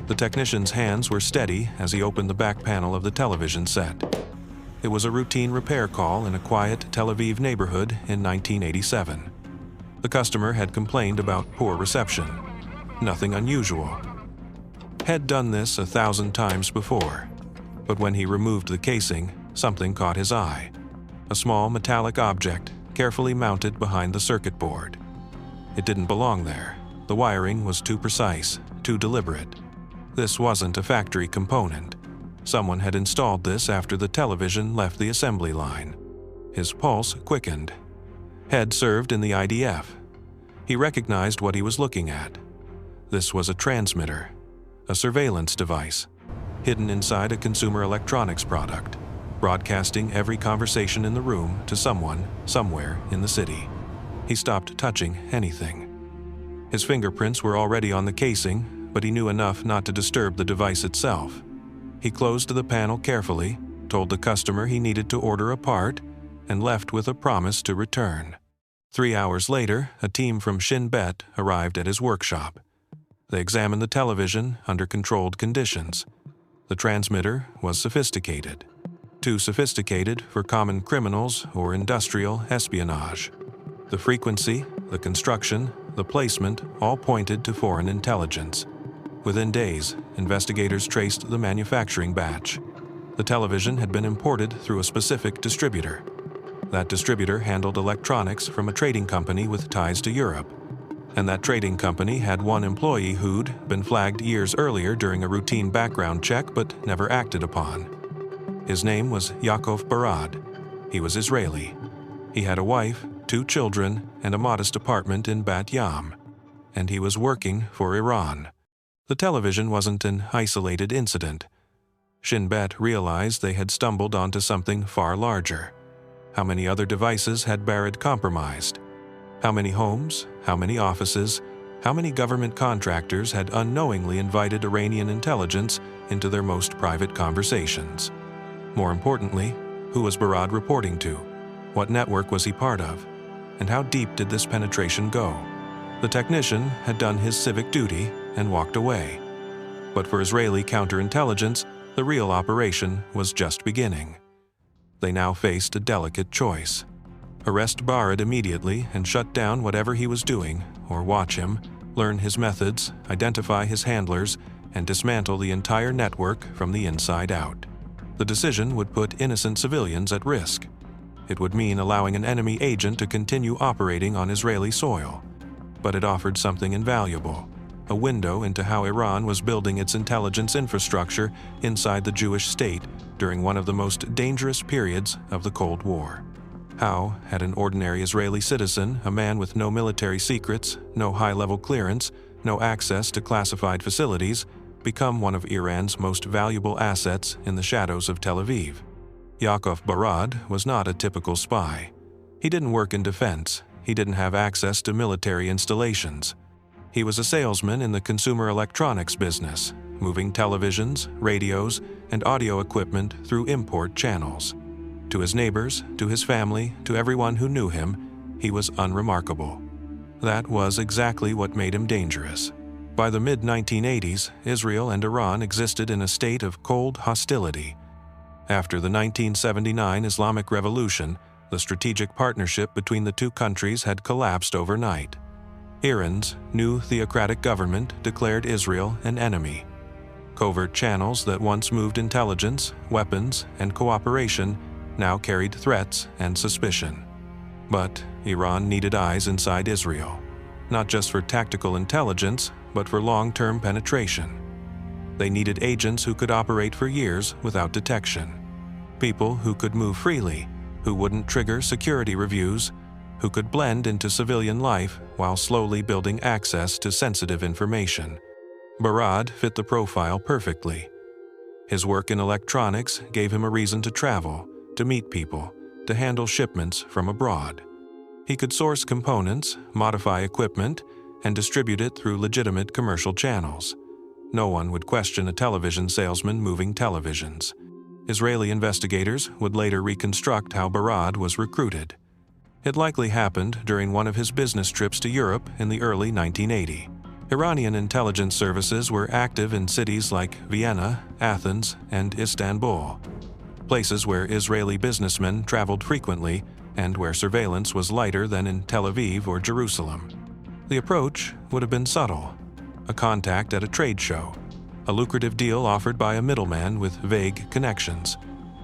The technician's hands were steady as he opened the back panel of the television set. It was a routine repair call in a quiet Tel Aviv neighborhood in 1987. The customer had complained about poor reception. Nothing unusual. Had done this 1,000 times before. But when he removed the casing, something caught his eye. A small metallic object carefully mounted behind the circuit board. It didn't belong there. The wiring was too precise, too deliberate. This wasn't a factory component. Someone had installed this after the television left the assembly line. His pulse quickened. Had served in the IDF. He recognized what he was looking at. This was a transmitter, a surveillance device, hidden inside a consumer electronics product, broadcasting every conversation in the room to someone, somewhere in the city. He stopped touching anything. His fingerprints were already on the casing, but he knew enough not to disturb the device itself. He closed the panel carefully, told the customer he needed to order a part, and left with a promise to return. 3 hours later, a team from Shin Bet arrived at his workshop. They examined the television under controlled conditions. The transmitter was sophisticated. Too sophisticated for common criminals or industrial espionage. The frequency, the construction, the placement all pointed to foreign intelligence. Within days, investigators traced the manufacturing batch. The television had been imported through a specific distributor. That distributor handled electronics from a trading company with ties to Europe. And that trading company had one employee who'd been flagged years earlier during a routine background check but never acted upon. His name was Yaakov Barad. He was Israeli. He had a wife, 2 children, and a modest apartment in Bat Yam. And he was working for Iran. The television wasn't an isolated incident. Shin Bet realized they had stumbled onto something far larger. How many other devices had Barad compromised? How many homes, how many offices, how many government contractors had unknowingly invited Iranian intelligence into their most private conversations? More importantly, who was Barad reporting to? What network was he part of? And how deep did this penetration go? The technician had done his civic duty and walked away. But for Israeli counterintelligence, the real operation was just beginning. They now faced a delicate choice. Arrest Barad immediately and shut down whatever he was doing, or watch him, learn his methods, identify his handlers, and dismantle the entire network from the inside out. The decision would put innocent civilians at risk. It would mean allowing an enemy agent to continue operating on Israeli soil. But it offered something invaluable, a window into how Iran was building its intelligence infrastructure inside the Jewish state during one of the most dangerous periods of the Cold War. How had an ordinary Israeli citizen, a man with no military secrets, no high-level clearance, no access to classified facilities, become one of Iran's most valuable assets in the shadows of Tel Aviv? Yaakov Barad was not a typical spy. He didn't work in defense. He didn't have access to military installations. He was a salesman in the consumer electronics business, moving televisions, radios, and audio equipment through import channels. To his neighbors, to his family, to everyone who knew him, he was unremarkable. That was exactly what made him dangerous. By the mid-1980s, Israel and Iran existed in a state of cold hostility. After the 1979 Islamic Revolution, the strategic partnership between the two countries had collapsed overnight. Iran's new theocratic government declared Israel an enemy. Covert channels that once moved intelligence, weapons, and cooperation now carried threats and suspicion. But Iran needed eyes inside Israel, not just for tactical intelligence, but for long-term penetration. They needed agents who could operate for years without detection. People who could move freely, who wouldn't trigger security reviews, who could blend into civilian life while slowly building access to sensitive information. Barad fit the profile perfectly. His work in electronics gave him a reason to travel, to meet people, to handle shipments from abroad. He could source components, modify equipment, and distribute it through legitimate commercial channels. No one would question a television salesman moving televisions. Israeli investigators would later reconstruct how Barad was recruited. It likely happened during one of his business trips to Europe in the early 1980s. Iranian intelligence services were active in cities like Vienna, Athens, and Istanbul, places where Israeli businessmen traveled frequently and where surveillance was lighter than in Tel Aviv or Jerusalem. The approach would have been subtle: a contact at a trade show, a lucrative deal offered by a middleman with vague connections,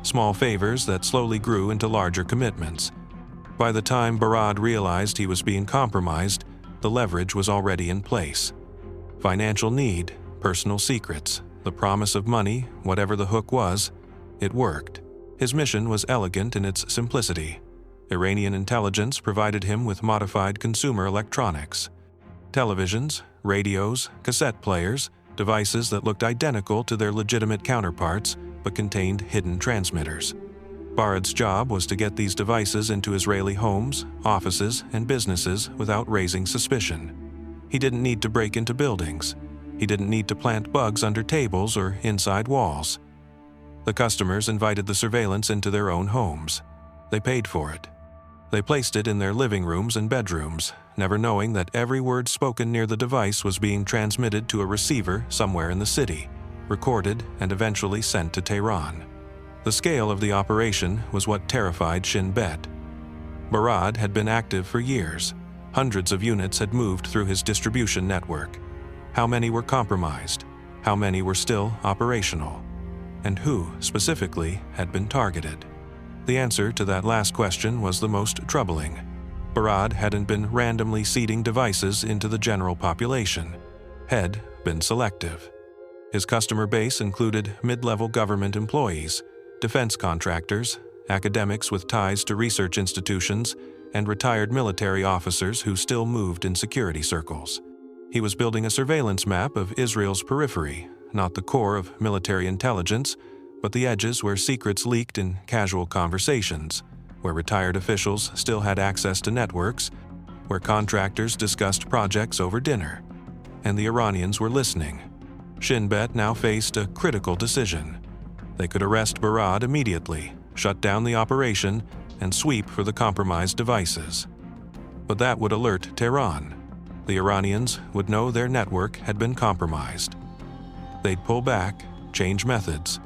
small favors that slowly grew into larger commitments. By the time Barad realized he was being compromised, the leverage was already in place. Financial need, personal secrets, the promise of money, whatever the hook was, it worked. His mission was elegant in its simplicity. Iranian intelligence provided him with modified consumer electronics: televisions, radios, cassette players, devices that looked identical to their legitimate counterparts but contained hidden transmitters. Barad's job was to get these devices into Israeli homes, offices, and businesses without raising suspicion. He didn't need to break into buildings. He didn't need to plant bugs under tables or inside walls. The customers invited the surveillance into their own homes. They paid for it. They placed it in their living rooms and bedrooms, never knowing that every word spoken near the device was being transmitted to a receiver somewhere in the city, recorded, and eventually sent to Tehran. The scale of the operation was what terrified Shin Bet. Barad had been active for years. Hundreds of units had moved through his distribution network. How many were compromised? How many were still operational? And who, specifically, had been targeted? The answer to that last question was the most troubling. Barad hadn't been randomly seeding devices into the general population. Had been selective. His customer base included mid-level government employees, defense contractors, academics with ties to research institutions, and retired military officers who still moved in security circles. He was building a surveillance map of Israel's periphery, not the core of military intelligence, but the edges where secrets leaked in casual conversations, where retired officials still had access to networks, where contractors discussed projects over dinner. And the Iranians were listening. Shin Bet now faced a critical decision. They could arrest Barad immediately, shut down the operation, and sweep for the compromised devices. But that would alert Tehran. The Iranians would know their network had been compromised. They'd pull back, change methods,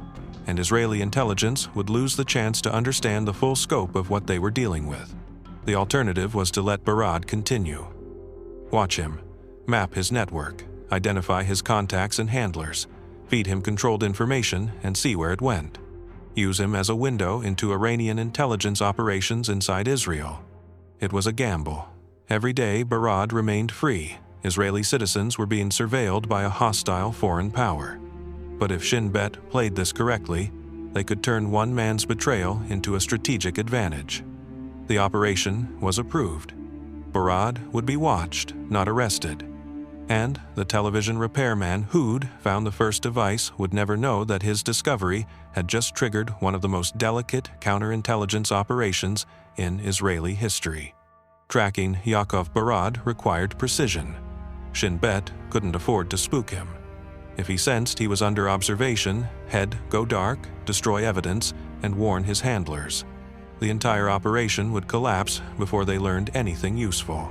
and Israeli intelligence would lose the chance to understand the full scope of what they were dealing with. The alternative was to let Barad continue. Watch him, map his network, identify his contacts and handlers, feed him controlled information, and see where it went. Use him as a window into Iranian intelligence operations inside Israel. It was a gamble. Every day Barad remained free. Israeli citizens were being surveilled by a hostile foreign power. But if Shin Bet played this correctly, they could turn one man's betrayal into a strategic advantage. The operation was approved. Barad would be watched, not arrested. And the television repairman who'd found the first device would never know that his discovery had just triggered one of the most delicate counterintelligence operations in Israeli history. Tracking Yaakov Barad required precision. Shin Bet couldn't afford to spook him. If he sensed he was under observation, he'd go dark, destroy evidence, and warn his handlers. The entire operation would collapse before they learned anything useful.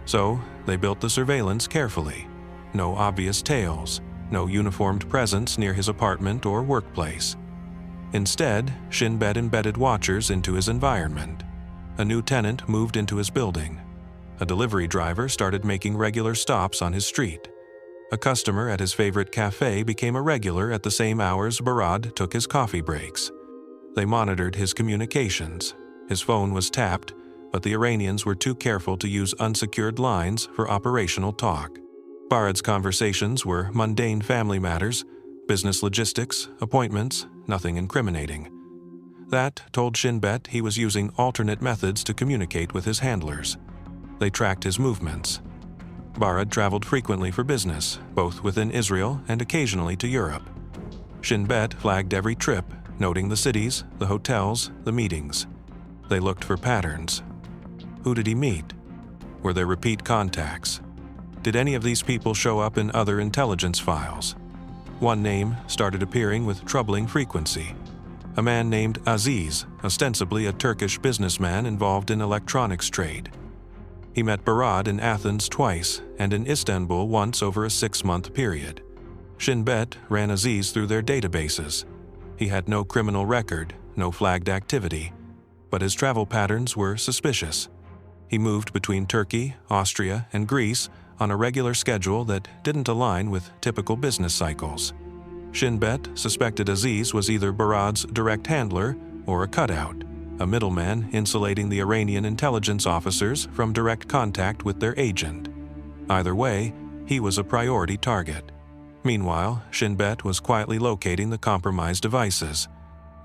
So, they built the surveillance carefully. No obvious tails, no uniformed presence near his apartment or workplace. Instead, Shin Bet embedded watchers into his environment. A new tenant moved into his building. A delivery driver started making regular stops on his street. A customer at his favorite cafe became a regular at the same hours Barad took his coffee breaks. They monitored his communications. His phone was tapped, but the Iranians were too careful to use unsecured lines for operational talk. Barad's conversations were mundane family matters, business logistics, appointments, nothing incriminating. That told Shin Bet he was using alternate methods to communicate with his handlers. They tracked his movements. Barad traveled frequently for business, both within Israel and occasionally to Europe. Shin Bet flagged every trip, noting the cities, the hotels, the meetings. They looked for patterns. Who did he meet? Were there repeat contacts? Did any of these people show up in other intelligence files? One name started appearing with troubling frequency. A man named Aziz, ostensibly a Turkish businessman involved in electronics trade. He met Barad in Athens twice and in Istanbul once over a 6-month period. Shin Bet ran Aziz through their databases. He had no criminal record, no flagged activity, but his travel patterns were suspicious. He moved between Turkey, Austria, and Greece on a regular schedule that didn't align with typical business cycles. Shin Bet suspected Aziz was either Barad's direct handler or a cutout, a middleman insulating the Iranian intelligence officers from direct contact with their agent. Either way, he was a priority target. Meanwhile, Shin Bet was quietly locating the compromised devices.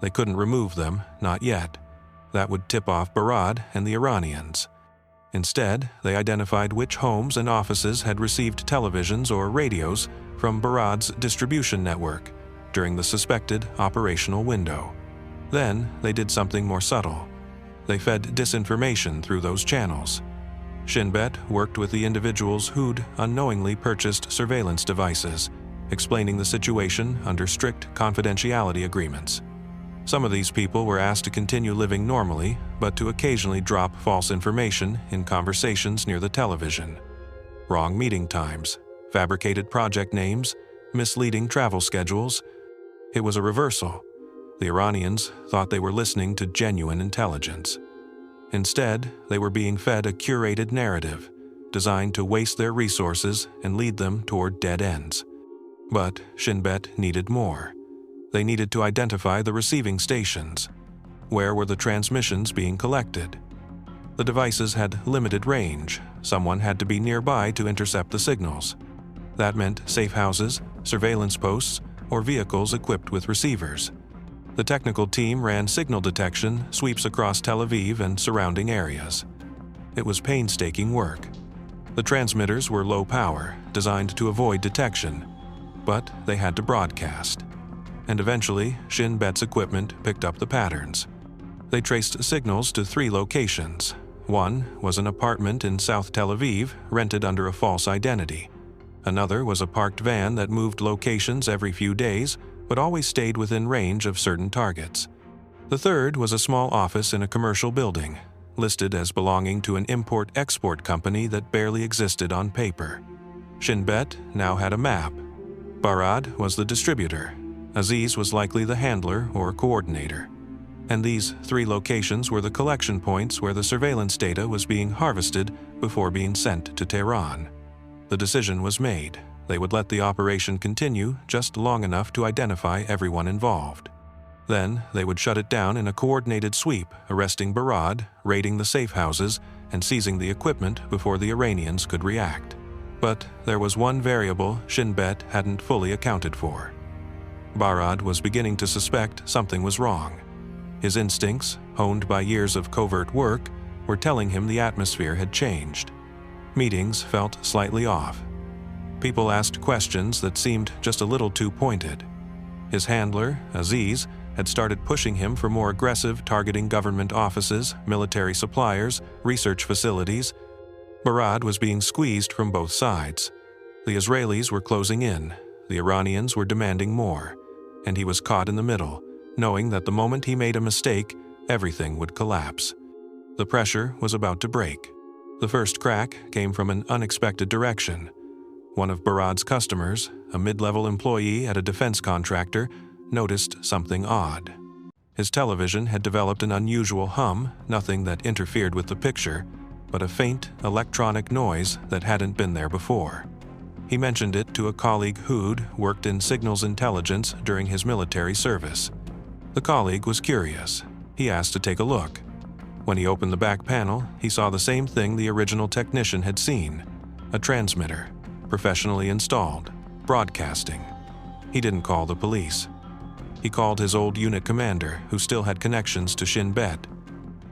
They couldn't remove them, not yet. That would tip off Barad and the Iranians. Instead, they identified which homes and offices had received televisions or radios from Barad's distribution network during the suspected operational window. Then, they did something more subtle. They fed disinformation through those channels. Shin Bet worked with the individuals who'd unknowingly purchased surveillance devices, explaining the situation under strict confidentiality agreements. Some of these people were asked to continue living normally, but to occasionally drop false information in conversations near the television. Wrong meeting times, fabricated project names, misleading travel schedules. It was a reversal. The Iranians thought they were listening to genuine intelligence. Instead, they were being fed a curated narrative, designed to waste their resources and lead them toward dead ends. But Shin Bet needed more. They needed to identify the receiving stations. Where were the transmissions being collected? The devices had limited range. Someone had to be nearby to intercept the signals. That meant safe houses, surveillance posts, or vehicles equipped with receivers. The technical team ran signal detection sweeps across Tel Aviv and surrounding areas. It was painstaking work. The transmitters were low power, designed to avoid detection, but they had to broadcast. And eventually, Shin Bet's equipment picked up the patterns. They traced signals to 3 locations. One was an apartment in South Tel Aviv rented under a false identity. Another was a parked van that moved locations every few days, but always stayed within range of certain targets. The third was a small office in a commercial building, listed as belonging to an import-export company that barely existed on paper. Shin Bet now had a map. Barad was the distributor. Aziz was likely the handler or coordinator. And these 3 locations were the collection points where the surveillance data was being harvested before being sent to Tehran. The decision was made. They would let the operation continue just long enough to identify everyone involved. Then, they would shut it down in a coordinated sweep, arresting Barad, raiding the safe houses, and seizing the equipment before the Iranians could react. But there was one variable Shin Bet hadn't fully accounted for. Barad was beginning to suspect something was wrong. His instincts, honed by years of covert work, were telling him the atmosphere had changed. Meetings felt slightly off. People asked questions that seemed just a little too pointed. His handler, Aziz, had started pushing him for more aggressive targeting government offices, military suppliers, research facilities. Barad was being squeezed from both sides. The Israelis were closing in. The Iranians were demanding more. And he was caught in the middle, knowing that the moment he made a mistake, everything would collapse. The pressure was about to break. The first crack came from an unexpected direction. One of Barad's customers, a mid-level employee at a defense contractor, noticed something odd. His television had developed an unusual hum, nothing that interfered with the picture, but a faint electronic noise that hadn't been there before. He mentioned it to a colleague who'd worked in signals intelligence during his military service. The colleague was curious. He asked to take a look. When he opened the back panel, he saw the same thing the original technician had seen: a transmitter, professionally installed, broadcasting. He didn't call the police. He called his old unit commander, who still had connections to Shin Bet.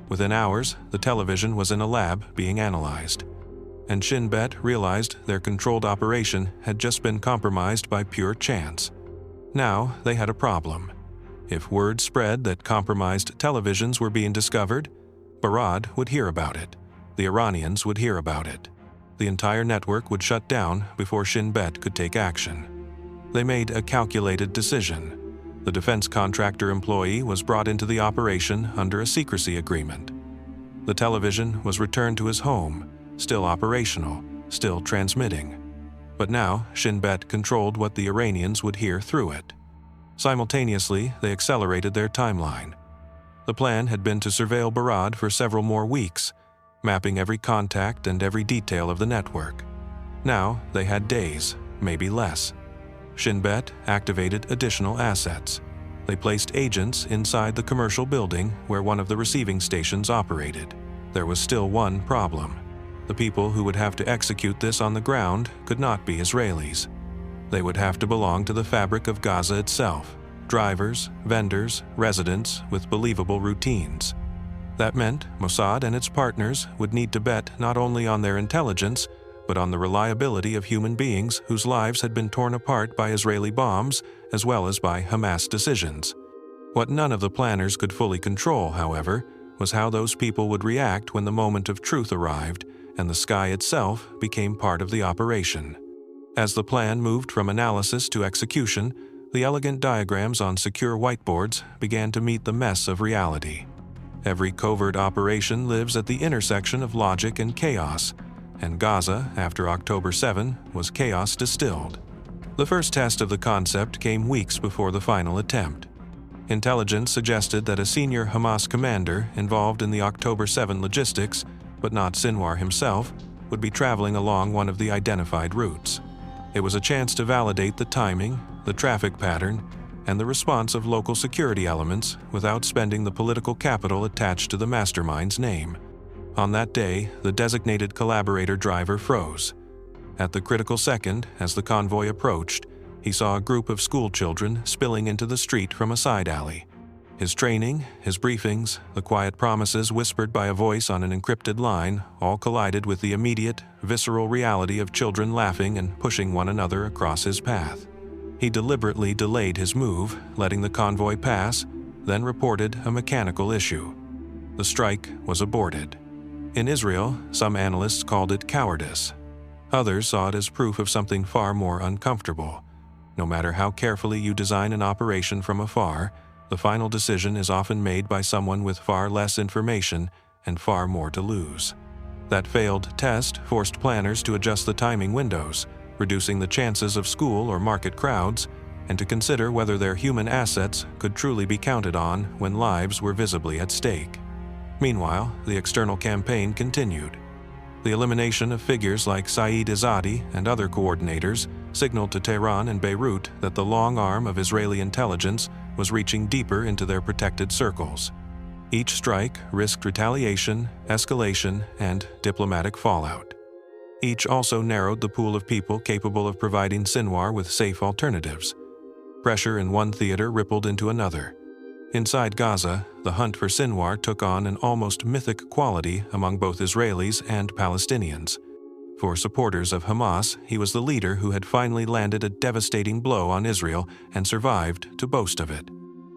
Within hours, the television was in a lab being analyzed. And Shin Bet realized their controlled operation had just been compromised by pure chance. Now they had a problem. If word spread that compromised televisions were being discovered, Barad would hear about it. The Iranians would hear about it. The entire network would shut down before Shin Bet could take action. They made a calculated decision. The defense contractor employee was brought into the operation under a secrecy agreement. The television was returned to his home, still operational, still transmitting. But now, Shin Bet controlled what the Iranians would hear through it. Simultaneously, they accelerated their timeline. The plan had been to surveil Barad for several more weeks, mapping every contact and every detail of the network. Now, they had days, maybe less. Shin Bet activated additional assets. They placed agents inside the commercial building where one of the receiving stations operated. There was still one problem. The people who would have to execute this on the ground could not be Israelis. They would have to belong to the fabric of Gaza itself: drivers, vendors, residents with believable routines. That meant Mossad and its partners would need to bet not only on their intelligence, but on the reliability of human beings whose lives had been torn apart by Israeli bombs as well as by Hamas decisions. What none of the planners could fully control, however, was how those people would react when the moment of truth arrived and the sky itself became part of the operation. As the plan moved from analysis to execution, the elegant diagrams on secure whiteboards began to meet the mess of reality. Every covert operation lives at the intersection of logic and chaos, and Gaza, after October 7, was chaos distilled. The first test of the concept came weeks before the final attempt. Intelligence suggested that a senior Hamas commander involved in the October 7 logistics, but not Sinwar himself, would be traveling along one of the identified routes. It was a chance to validate the timing, the traffic pattern, and the response of local security elements without spending the political capital attached to the mastermind's name. On that day, the designated collaborator driver froze. At the critical second, as the convoy approached, he saw a group of school children spilling into the street from a side alley. His training, his briefings, the quiet promises whispered by a voice on an encrypted line all collided with the immediate, visceral reality of children laughing and pushing one another across his path. He deliberately delayed his move, letting the convoy pass, then reported a mechanical issue. The strike was aborted. In Israel, some analysts called it cowardice. Others saw it as proof of something far more uncomfortable. No matter how carefully you design an operation from afar, the final decision is often made by someone with far less information and far more to lose. That failed test forced planners to adjust the timing windows, reducing the chances of school or market crowds, and to consider whether their human assets could truly be counted on when lives were visibly at stake. Meanwhile, the external campaign continued. The elimination of figures like Saeed Izzadi and other coordinators signaled to Tehran and Beirut that the long arm of Israeli intelligence was reaching deeper into their protected circles. Each strike risked retaliation, escalation, and diplomatic fallout. Each also narrowed the pool of people capable of providing Sinwar with safe alternatives. Pressure in one theater rippled into another. Inside Gaza, the hunt for Sinwar took on an almost mythic quality among both Israelis and Palestinians. For supporters of Hamas, he was the leader who had finally landed a devastating blow on Israel and survived to boast of it.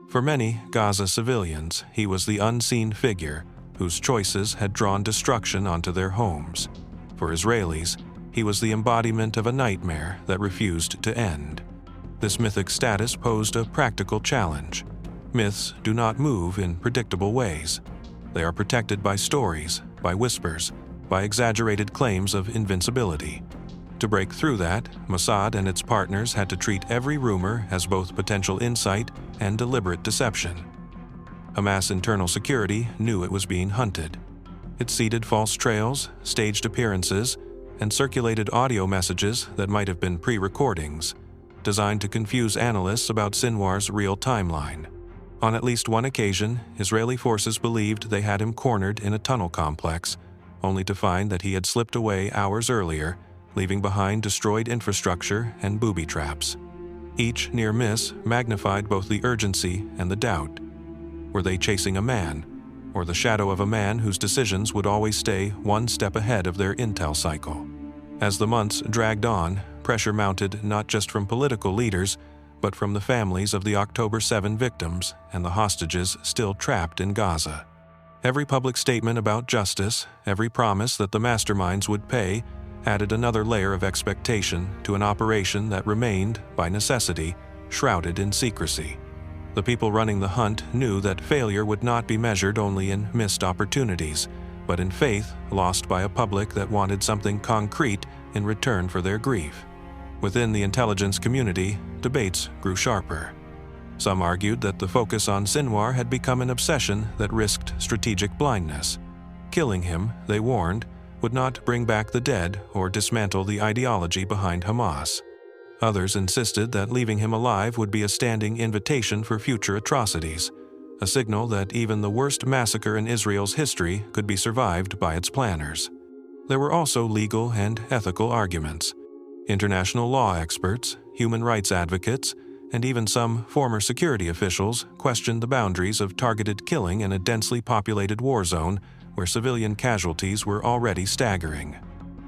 For many Gaza civilians, he was the unseen figure whose choices had drawn destruction onto their homes. For Israelis, he was the embodiment of a nightmare that refused to end. This mythic status posed a practical challenge. Myths do not move in predictable ways. They are protected by stories, by whispers, by exaggerated claims of invincibility. To break through that, Mossad and its partners had to treat every rumor as both potential insight and deliberate deception. Hamas internal security knew it was being hunted. It seeded false trails, staged appearances, and circulated audio messages that might have been pre-recordings, designed to confuse analysts about Sinwar's real timeline. On at least one occasion, Israeli forces believed they had him cornered in a tunnel complex, only to find that he had slipped away hours earlier, leaving behind destroyed infrastructure and booby traps. Each near miss magnified both the urgency and the doubt. Were they chasing a man, or the shadow of a man whose decisions would always stay one step ahead of their intel cycle? As the months dragged on, pressure mounted not just from political leaders, but from the families of the October 7 victims and the hostages still trapped in Gaza. Every public statement about justice, every promise that the masterminds would pay, added another layer of expectation to an operation that remained, by necessity, shrouded in secrecy. The people running the hunt knew that failure would not be measured only in missed opportunities, but in faith lost by a public that wanted something concrete in return for their grief. Within the intelligence community, debates grew sharper. Some argued that the focus on Sinwar had become an obsession that risked strategic blindness. Killing him, they warned, would not bring back the dead or dismantle the ideology behind Hamas. Others insisted that leaving him alive would be a standing invitation for future atrocities, a signal that even the worst massacre in Israel's history could be survived by its planners. There were also legal and ethical arguments. International law experts, human rights advocates, and even some former security officials questioned the boundaries of targeted killing in a densely populated war zone where civilian casualties were already staggering.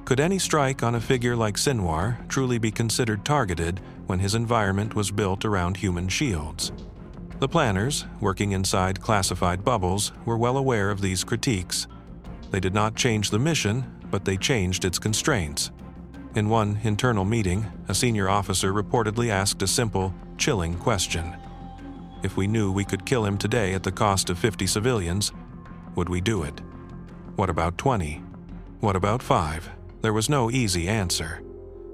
Could any strike on a figure like Sinwar truly be considered targeted when his environment was built around human shields? The planners, working inside classified bubbles, were well aware of these critiques. They did not change the mission, but they changed its constraints. In one internal meeting, a senior officer reportedly asked a simple, chilling question. If we knew we could kill him today at the cost of 50 civilians, would we do it? What about 20? What about 5? There was no easy answer.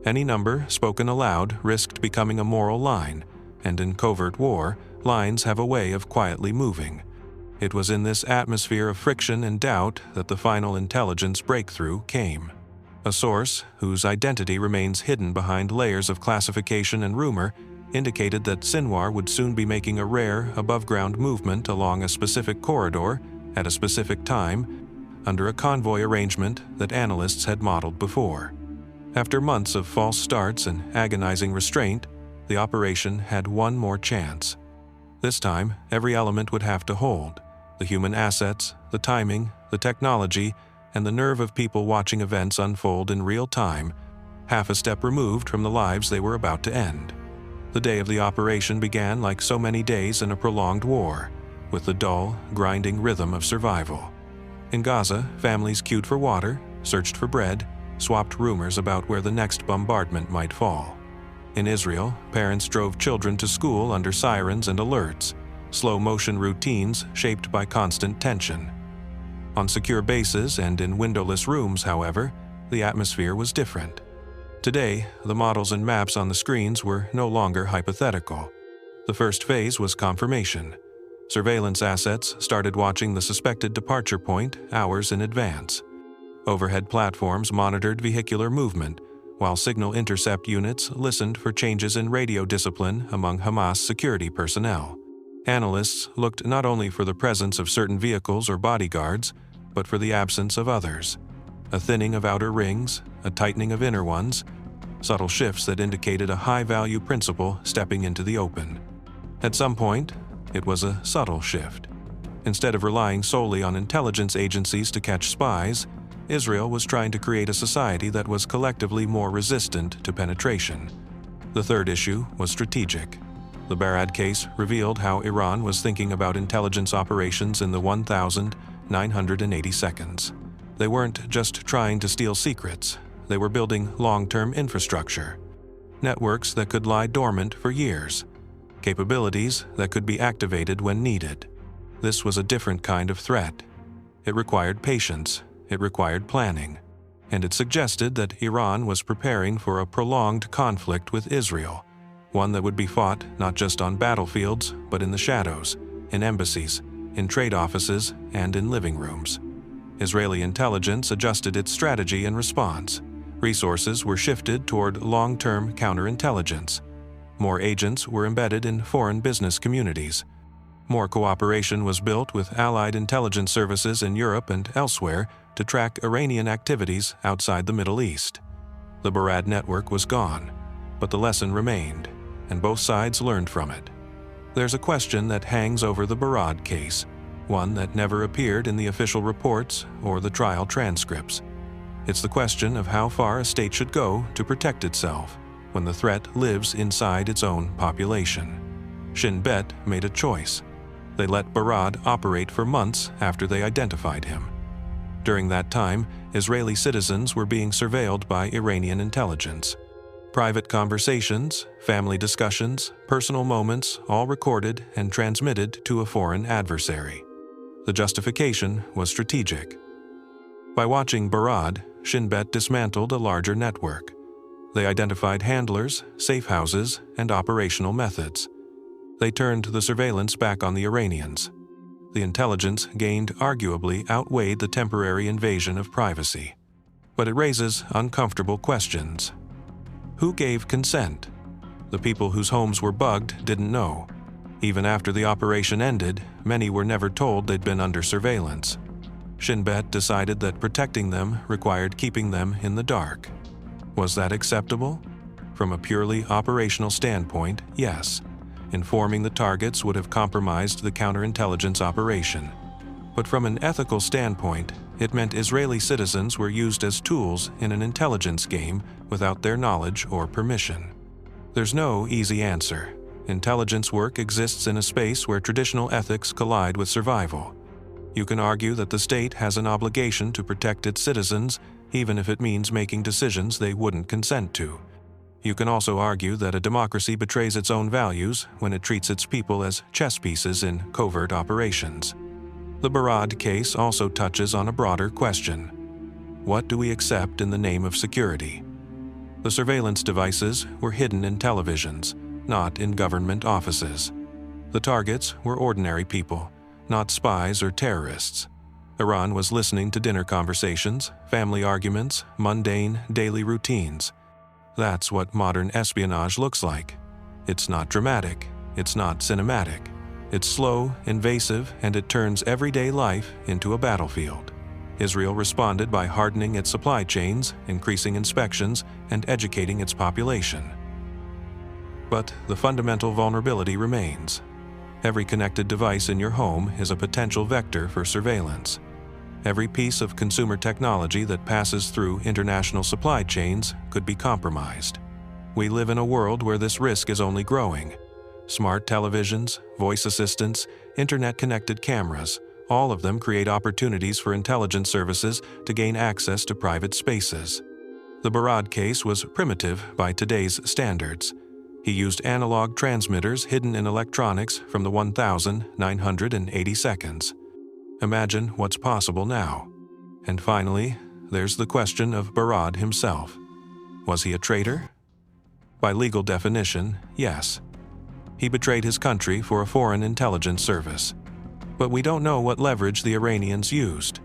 Any number, spoken aloud, risked becoming a moral line, and in covert war, lines have a way of quietly moving. It was in this atmosphere of friction and doubt that the final intelligence breakthrough came. A source, whose identity remains hidden behind layers of classification and rumor, indicated that Sinwar would soon be making a rare, above-ground movement along a specific corridor at a specific time, under a convoy arrangement that analysts had modeled before. After months of false starts and agonizing restraint, the operation had one more chance. This time, every element would have to hold: the human assets, the timing, the technology, and the nerve of people watching events unfold in real time, half a step removed from the lives they were about to end. The day of the operation began like so many days in a prolonged war, with the dull, grinding rhythm of survival. In Gaza, families queued for water, searched for bread, swapped rumors about where the next bombardment might fall. In Israel, parents drove children to school under sirens and alerts, slow-motion routines shaped by constant tension. On secure bases and in windowless rooms, however, the atmosphere was different. Today, the models and maps on the screens were no longer hypothetical. The first phase was confirmation. Surveillance assets started watching the suspected departure point hours in advance. Overhead platforms monitored vehicular movement, while signal intercept units listened for changes in radio discipline among Hamas security personnel. Analysts looked not only for the presence of certain vehicles or bodyguards, but for the absence of others. A thinning of outer rings, a tightening of inner ones, subtle shifts that indicated a high-value principal stepping into the open. At some point, it was a subtle shift. Instead of relying solely on intelligence agencies to catch spies, Israel was trying to create a society that was collectively more resistant to penetration. The third issue was strategic. The Barad case revealed how Iran was thinking about intelligence operations in the 1,980 seconds. They weren't just trying to steal secrets, they were building long-term infrastructure. Networks that could lie dormant for years. Capabilities that could be activated when needed. This was a different kind of threat. It required patience, it required planning, and it suggested that Iran was preparing for a prolonged conflict with Israel, one that would be fought not just on battlefields, but in the shadows, in embassies, in trade offices, and in living rooms. Israeli intelligence adjusted its strategy in response. Resources were shifted toward long-term counterintelligence. More agents were embedded in foreign business communities. More cooperation was built with allied intelligence services in Europe and elsewhere to track Iranian activities outside the Middle East. The Barad network was gone, but the lesson remained, and both sides learned from it. There's a question that hangs over the Barad case, one that never appeared in the official reports or the trial transcripts. It's the question of how far a state should go to protect itself when the threat lives inside its own population. Shin Bet made a choice. They let Barad operate for months after they identified him. During that time, Israeli citizens were being surveilled by Iranian intelligence. Private conversations, family discussions, personal moments, all recorded and transmitted to a foreign adversary. The justification was strategic. By watching Barad, Shin Bet dismantled a larger network. They identified handlers, safe houses, and operational methods. They turned the surveillance back on the Iranians. The intelligence gained arguably outweighed the temporary invasion of privacy. But it raises uncomfortable questions. Who gave consent? The people whose homes were bugged didn't know. Even after the operation ended, many were never told they'd been under surveillance. Shin Bet decided that protecting them required keeping them in the dark. Was that acceptable? From a purely operational standpoint, yes. Informing the targets would have compromised the counterintelligence operation. But from an ethical standpoint, it meant Israeli citizens were used as tools in an intelligence game without their knowledge or permission. There's no easy answer. Intelligence work exists in a space where traditional ethics collide with survival. You can argue that the state has an obligation to protect its citizens, even if it means making decisions they wouldn't consent to. You can also argue that a democracy betrays its own values when it treats its people as chess pieces in covert operations. The Barad case also touches on a broader question. What do we accept in the name of security? The surveillance devices were hidden in televisions, not in government offices. The targets were ordinary people, not spies or terrorists. Iran was listening to dinner conversations, family arguments, mundane, daily routines. That's what modern espionage looks like. It's not dramatic, it's not cinematic. It's slow, invasive, and it turns everyday life into a battlefield. Israel responded by hardening its supply chains, increasing inspections, and educating its population. But the fundamental vulnerability remains. Every connected device in your home is a potential vector for surveillance. Every piece of consumer technology that passes through international supply chains could be compromised. We live in a world where this risk is only growing. Smart televisions, voice assistants, internet-connected cameras, all of them create opportunities for intelligence services to gain access to private spaces. The Barad case was primitive by today's standards. He used analog transmitters hidden in electronics from the 1,980 seconds. Imagine what's possible now. And finally, there's the question of Barad himself. Was he a traitor? By legal definition, yes. He betrayed his country for a foreign intelligence service. But we don't know what leverage the Iranians used.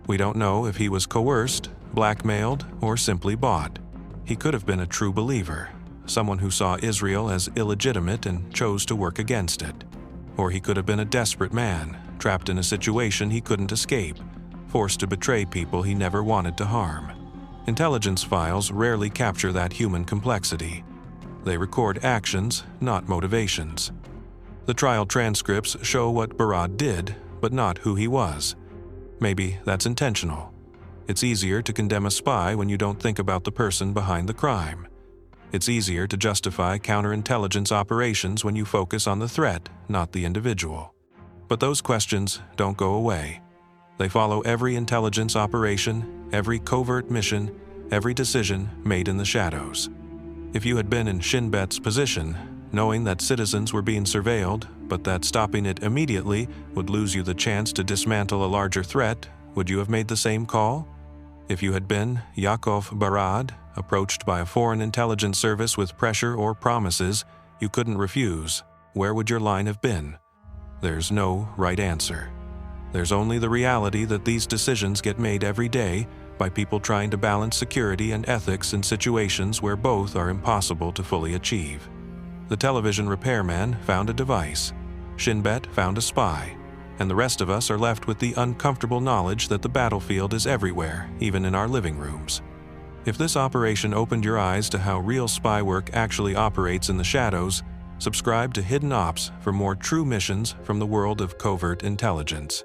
We don't know if he was coerced, blackmailed, or simply bought. He could have been a true believer, someone who saw Israel as illegitimate and chose to work against it. Or he could have been a desperate man, trapped in a situation he couldn't escape, forced to betray people he never wanted to harm. Intelligence files rarely capture that human complexity. They record actions, not motivations. The trial transcripts show what Barad did, but not who he was. Maybe that's intentional. It's easier to condemn a spy when you don't think about the person behind the crime. It's easier to justify counterintelligence operations when you focus on the threat, not the individual. But those questions don't go away. They follow every intelligence operation, every covert mission, every decision made in the shadows. If you had been in Shin Bet's position, knowing that citizens were being surveilled, but that stopping it immediately would lose you the chance to dismantle a larger threat, would you have made the same call? If you had been Yaakov Barad, approached by a foreign intelligence service with pressure or promises you couldn't refuse, where would your line have been? There's no right answer. There's only the reality that these decisions get made every day by people trying to balance security and ethics in situations where both are impossible to fully achieve. The television repairman found a device. Shin Bet found a spy. And the rest of us are left with the uncomfortable knowledge that the battlefield is everywhere, even in our living rooms. If this operation opened your eyes to how real spy work actually operates in the shadows, subscribe to Hidden Ops for more true missions from the world of covert intelligence.